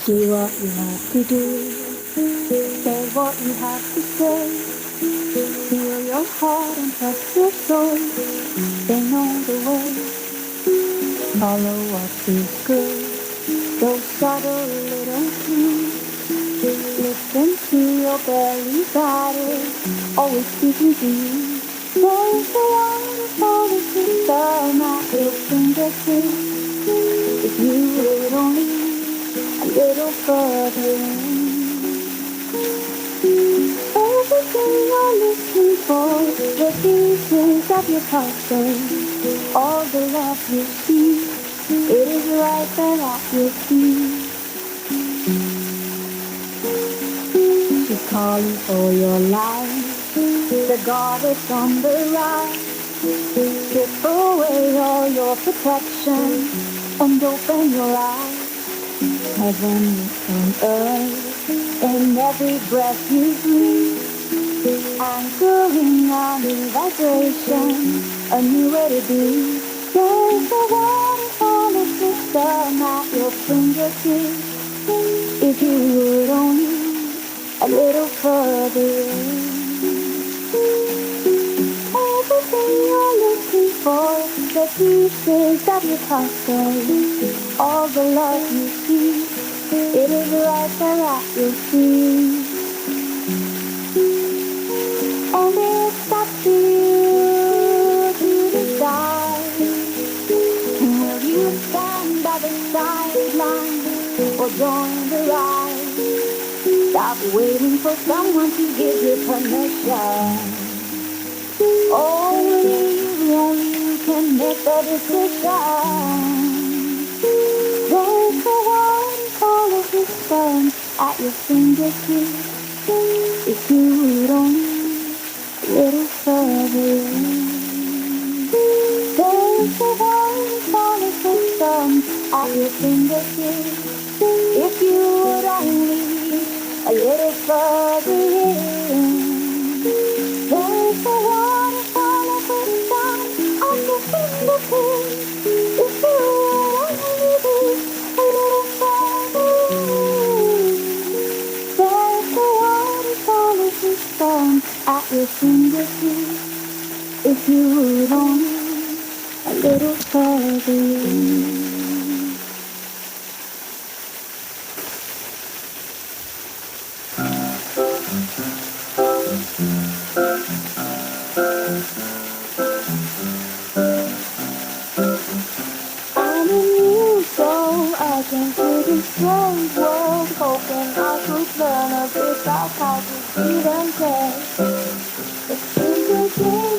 Do what you have to do. Say what you have to say. Feel your heart and trust your soul. They know the way. Follow what feels good. Those subtle little clues. Listen to your belly battle. Always speaking to you. There's a waterfall that system at your fingertips. If you would only a little further in. Everything you're looking for, the pieces of your puzzle, all the love you see, it is right there at your feet. She's calling for your life, the goddess on the rise. Strip away all your protection and open your eyes. Heaven on earth, in every breath you breathe, anchoring on new vibration, a new way to be. There's a waterfall of system at your fingertips. If you would only a little further in. Everything you're looking for, the pieces of your puzzle, all the love you see, it is right there at your feet. And it's up to you to decide. Will you stand by the sideline or join the ride? Stop waiting for someone to give you permission. Only you can make the decision. There's a waterfall of wisdom at your fingertips. If you would only a little further in. There's a waterfall of wisdom at your fingertips. If you would only a little further in. There's a waterfall of wisdom at your fingertips. If you would only a little further in. There's a waterfall of wisdom at your fingertips. If you would only a little further in. I'm a new soul, against this strange world, hoping I could learn a bit about how to see them care. It's interesting.